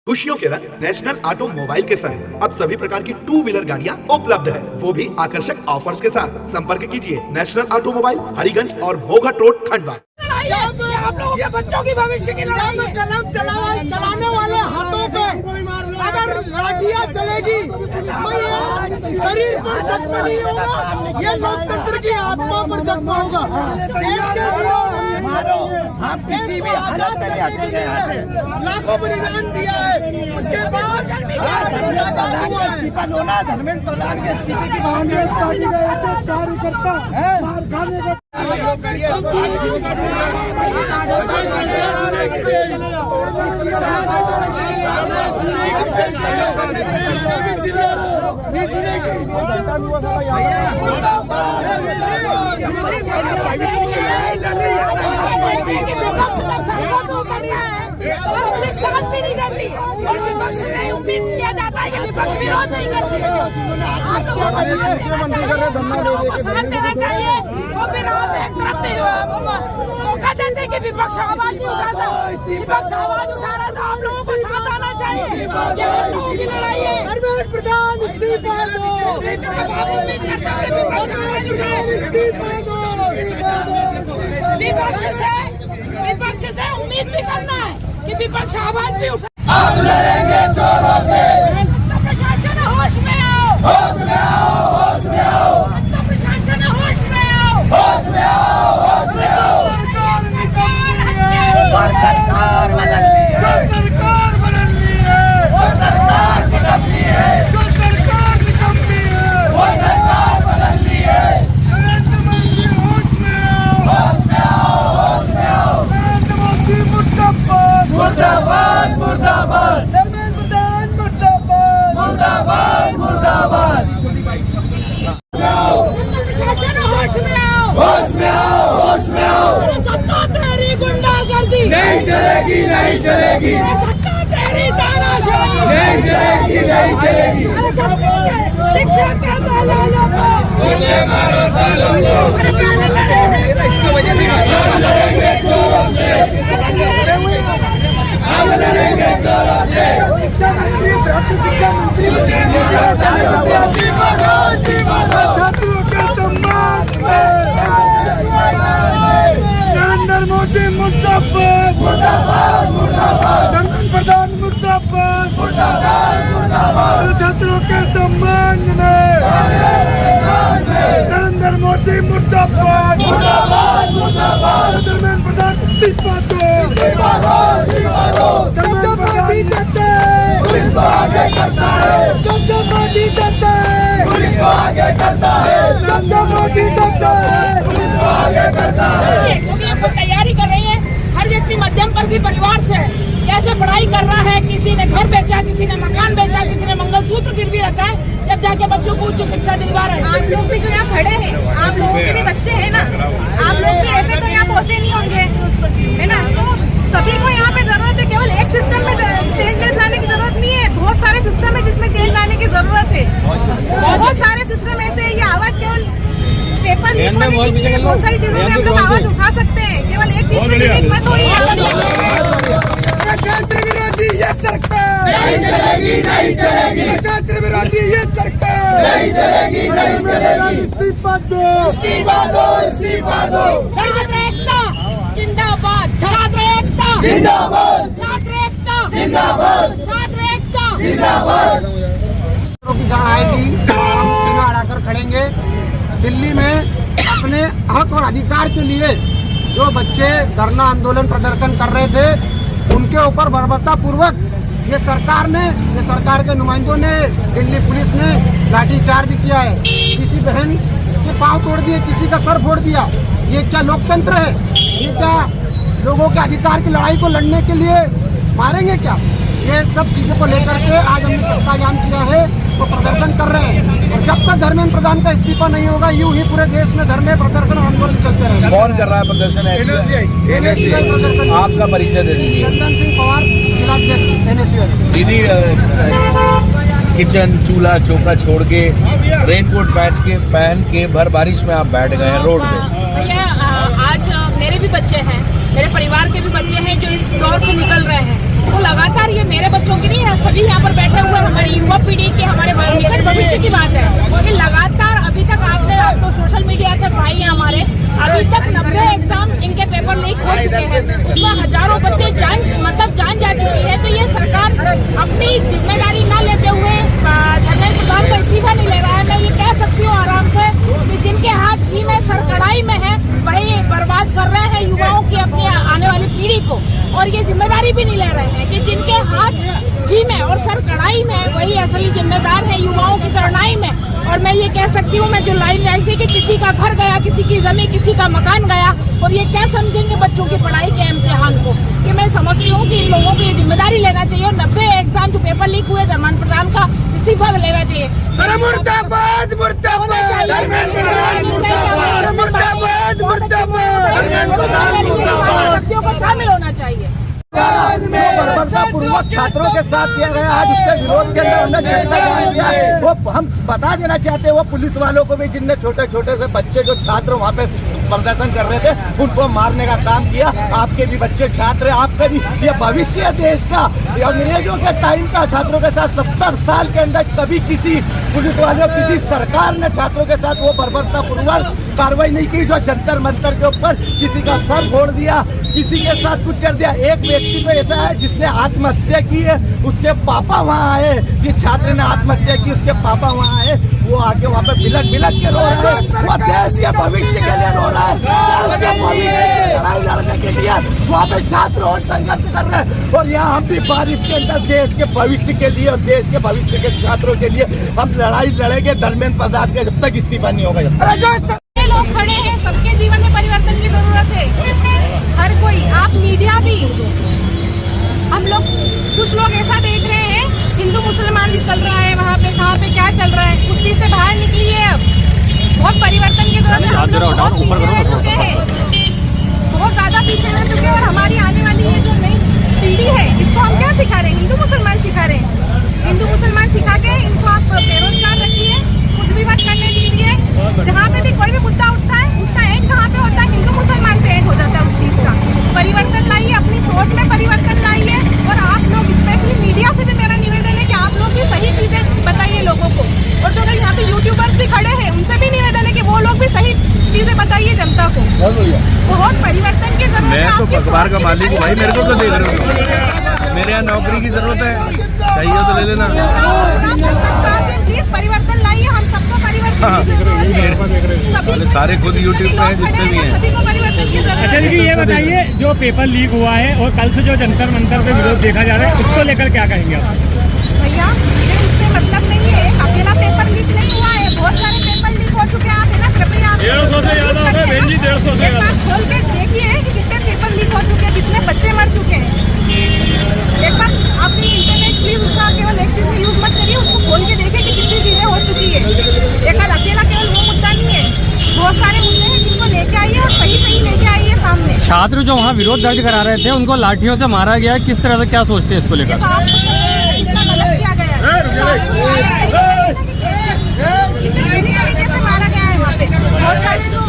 खुशियों के रंग नेशनल ऑटोमोबाइल के संग अब सभी प्रकार की 2 व्हीलर गाड़ियां उपलब्ध है, वो भी आकर्षक ऑफर्स के साथ। संपर्क कीजिए नेशनल ऑटोमोबाइल, हरिगंज और भोगट रोड, खंडवा। आप लोगों के बच्चों की भविष्य की लड़ाई है। कलम चलाने वाले हाथों पे अगर लाठियां चलेगी तो ये शरीर पर जख्म नहीं होगा, ये लोकतंत्र की आत्मा पर जख्म होगा। देश के विरोध में देश को आजाद करने के लिए लाखों बलिदान दिया है, उसके बाद धर्मेंद्र प्रधान के इस्तीफे की कार्यकर्ता साथ भी नहीं करती और विपक्ष ने उम्मीद किया जाता है कि विपक्ष विरोध नहीं करती। आप लोगों को साथ देना चाहिए और फिर आप एक तरफ मौका देते कि विपक्ष आवाज नहीं उठाता, विपक्ष आवाज उठा रहा था। आप लोगों को साथ आना चाहिए, ये हम लोगों की लड़ाई है। धर्मेंद्र प्रधान इस्तीफा दो, उम्मीद करता हूँ कि विपक्ष आवाज उठाए। विपक्ष से उम्मीद भी करना है कि विपक्ष आवाज भी उठाए। आप लड़ेंगे चोरों से, प्रशासन होश में आओ, होश में आओ, होश में आओ, प्रशासन होश में आओ, होश में आओ, होश में आओ। सरकार बदल ली है, सरकार बदल ली है, वो सरकार बदल ली है, जो सरकार निकम्मी है, वो सरकार बदल ली है। नरेंद्र मोदी होश में आओ, होश में आओ, होश में आओ। नरेंद्र मोदी मुर्दाबाद, मुर्दाबाद, मुर्दाबाद। धर्मेंद्र प्रधान मुर्दाबाद, मुर्दाबाद, मुर्दाबाद। प्रशासन होश में आओ, होश में आओ, होश में आओ। सत्ता तेरी गुंडागर्दी नहीं चलेगी, नहीं चलेगी, सत्ता तेरी तानाशाही नहीं चलेगी, नहीं चलेगी। शिक्षा का दलालों को गोले मारो सालों को, हम लड़ेंगे चोरों से, हम लड़ेंगे चोरों से। शिक्षा मंत्री, शिक्षा मंत्री, छात्रों के सम्मान में नरेंद्र मोदी मुर्दाबाद, मुर्दाबाद, मुर्दाबाद। धर्मेंद्र प्रधान मुर्दाबाद, मुर्दाबाद, मुर्दाबाद। छात्रों के सम्मान में नरेंद्र मोदी मुर्दाबाद, मुर्दाबाद, मुर्दाबाद। धर्मेंद्र प्रधान इस्तीफा दो, इस्तीफा दो, इस्तीफा दो। धर्मेंद्र मोदी देते हैं, पुलिस को आगे करता है, जो मोदी देते हैं, पुलिस को आगे करता है, जो मोदी देते हैं, पुलिस को आगे करता है। क्योंकि हम तैयारी कर रहे हैं। हर व्यक्ति मध्यम वर्गीय परिवार से कैसे पढ़ाई कर रहा है, किसी ने घर बेचा, किसी ने मकान बेचा, किसी ने मंगलसूत्र गिरवी रखा है, जब जाके बच्चों को उच्च शिक्षा दिलवा रहे हैं। आप लोग भी जो यहाँ खड़े हैं, आप लोगों के भी बच्चे हैं ना, आप लोग भी ऐसे तो यहाँ पहुँचे नहीं होंगे, है ना। तो सभी को यहाँ पे जरूरत है, केवल एक सिस्टम में चेंजेस लाने की जरूरत नहीं है, बहुत सारे सिस्टम है जिसमें चेंज लाने की जरूरत है। बहुत सारे सिस्टम ऐसे है, ये आवाज केवल पेपर लीक होने के लिए बहुत सारी चीजों में हम लोग आवाज उठा सकते हैं, केवल एक चीज में थोड़ी छात्र विरोधी ये सरकार नहीं चलेगी, नहीं चलेगी। छात्र विरोधी ये सरकार नहीं चलेगी, नहीं चलेगी। इस्तीफा दो, इस्तीफा दो, इस्तीफा दो। छात्र एकता जिंदाबाद, छात्र एकता जिंदाबाद, छात्र एकता जिंदाबाद, छात्र एकता जिंदाबाद। जहाँ आएगी सीना अड़ाकर खड़ेंगे। दिल्ली में अपने हक और अधिकार के लिए जो बच्चे धरना आंदोलन प्रदर्शन कर रहे थे, उनके ऊपर बर्बरतापूर्वक ये सरकार के नुमाइंदों ने, दिल्ली पुलिस ने लाठीचार्ज किया है। किसी बहन के पांव तोड़ दिए, किसी का सर फोड़ दिया। ये क्या लोकतंत्र है? ये क्या लोगों के अधिकार की लड़ाई को लड़ने के लिए मारेंगे क्या? ये सब चीजों को लेकर के आज हमने चक्का जाम किया है, वो प्रदर्शन कर रहे हैं। और जब तक धर्मेंद्र प्रधान का इस्तीफा नहीं होगा, यूं ही पूरे देश में धरने, प्रदर्शन और आंदोलन चलते रहेंगे। कौन कर रहा है प्रदर्शन? NSCI प्रदर्शन। आपका परिचय दे दीजिए। चंदन सिंह पवार, जिलाध्यक्ष NSCI। दीदी, किचन चूल्हा चौका छोड़ के रेनकोट पहन के भर बारिश में आप बैठ गए हैं रोड पे। भैया आज मेरे भी बच्चे हैं, मेरे परिवार के भी बच्चे हैं जो इस दौर से निकल रहे हैं। तो लगातार ये मेरे बच्चों की नहीं, युवा पीढ़ी के हमारे निकट भविष्य की बात है कि लगातार अभी तक आपने तो सोशल मीडिया के भाई हैं हमारे, अभी तक 90 एग्जाम इनके पेपर लीक हो चुके हैं, उसमें हजारों बच्चे जान जा चुकी है। तो ये सरकार अपनी जिम्मेदारी न लेते हुए धर्मेंद्र प्रधान का इस्तीफा नहीं ले रहा है। मैं ये कह सकती हूँ आराम से कि जिनके हाथ घी में सर कढ़ाई में है वही बर्बाद कर रहे हैं युवाओं की अपनी आने वाली पीढ़ी को, और ये जिम्मेदारी भी नहीं ले रहे हैं कि जिनके हाथ घी में और सर कढ़ाई में वही असली जिम्मेदार है युवाओं की करनाई में। और मैं ये कह सकती हूँ, मैं जो लाइन आई थी कि किसी का घर गया, किसी की जमीन, किसी का मकान गया, और ये क्या समझेंगे बच्चों की पढ़ाई के इम्तिहान को, कि मैं समझती हूँ कि इन लोगों को ये जिम्मेदारी लेना चाहिए और 90 एग्जाम जो पेपर लीक हुए धर्मेंद्र प्रधान का इस्तीफा लेना चाहिए। मुर्दाबाद मुर्दाबाद धर्मेंद्र प्रधान मुर्दाबाद मुर्दाबाद मुर्दाबाद बच्चों को शामिल होना चाहिए। बर्बरतापूर्वक छात्रों के साथ किया गया, आज उसके विरोध के अंदर हमने जनता जान दिया है। वो हम बता देना चाहते हैं वो पुलिस वालों को भी जिनने छोटे छोटे से बच्चे जो छात्र वहाँ पे प्रदर्शन कर रहे थे उनको मारने का काम किया। आपके भी बच्चे छात्र, आपका भी ये भविष्य है देश का। अंग्रेजों के टाइम का छात्रों के साथ 70 साल के अंदर कभी किसी पुलिस वालों, किसी सरकार ने छात्रों के साथ वो बर्बरतापूर्वक कार्रवाई नहीं की। जो जंतर मंतर के ऊपर किसी का सर फोड़ दिया, किसी के साथ कुछ कर दिया। एक व्यक्ति को ऐसा है जिसने आत्महत्या की है, उसके पापा वहाँ आए, जिस छात्र ने आत्महत्या की उसके पापा वहाँ आए, वो आके वहाँ पे बिलक बिलक के रो रहे हैं। वो देश के भविष्य के लिए रो रहा है, देश के भविष्य की लड़ाई लड़ने के लिए वहाँ पे छात्र और संघर्ष कर रहे हैं। और यहाँ हम भी बारिश के अंदर देश के भविष्य के लिए और देश के भविष्य के छात्रों के लिए हम लड़ाई लड़ेंगे धर्मेंद्र प्रधान का जब तक इस्तीफा नहीं होगा। लोग खड़े हैं, सबके जीवन में परिवर्तन की जरूरत है, हर कोई, आप मीडिया भी। हम लोग कुछ लोग ऐसा देख रहे हैं हिंदू मुसलमान भी चल रहा है वहाँ पे, कहाँ पे क्या चल रहा है, उस चीज से बाहर निकलिए। अब बहुत परिवर्तन की जरूरत है, हम लोग बहुत पीछे रह चुके हैं, बहुत ज्यादा पीछे रह चुके हैं। और हमारी आने वाली ये जो नई पीढ़ी है इसको हम क्या सिखा रहे हैं, हिंदू मुसलमान सिखा रहे हैं। हिंदू मुसलमान सिखा के इनको आप बेरोजगार रखिए, कुछ भी मत करने दीजिए। जहाँ पे भी कोई भी मुद्दा उठता है उसका एंड कहाँ पे होता है, हिंदू मुसलमान पे एंड हो जाता है उस चीज का। परिवर्तन लाइए, अपनी सोच में परिवर्तन लाइए। और आप लोग स्पेशली मीडिया से भी मेरा निवेदन है कि आप लोग भी सही चीजें बताइए लोगों को। और जो यहाँ पे यूट्यूबर्स भी खड़े हैं उनसे भी निवेदन है कि वो लोग भी सही चीजें बताइए जनता को। बहुत परिवर्तन की जरूरत है। मैं तो अखबार का मालिक हूँ भाई, मेरे को तो देख रहे हो, मेरे यहाँ नौकरी की जरूरत है, चाहिए तो ले लेना। प्लीज परिवर्तन लाइए, हम सबको परिवर्तन की जरूरत है। सारे खुद यूट्यूब पे हैं जितने भी हैं। सभी को परिवर्तन की जरूरत है। अच्छा जी, ये बताइए जो पेपर लीक हुआ है और कल से जो जंतर मंतर पे विरोध देखा जा रहा है उसको लेकर क्या कहेंगे आप? भैया ये इससे मतलब नहीं है, अकेला पेपर लीक नहीं हुआ है, बहुत सारे पेपर लीक हो चुके हैं। आप है ना कृपया 150 से ज्यादा हो गए बहन जी, 150 से ज्यादा। खोल के देखिए कि कितने पेपर लीक हो चुके हैं, कितने बच्चे मर चुके हैं। एक बार अपनी इंटरनेट प्लीज उसका केवल एक चीज में यूज मत करिए, उसको खोल के देखिए कि कितनी चीजें हो चुकी है। एक अकेला केवल वो मुद्दा नहीं है, बहुत सारे मुद्दे हैं जिनको लेके आइए और सही सही लेके आइए सामने। छात्र जो वहाँ विरोध दर्ज करा रहे थे उनको लाठियों से मारा गया है, किस तरह से क्या सोचते हैं इसको लेकर? तो आपको गलत किया गया है, कितने बुरी तरीके से मारा गया है वहाँ पे। बहुत सारे जो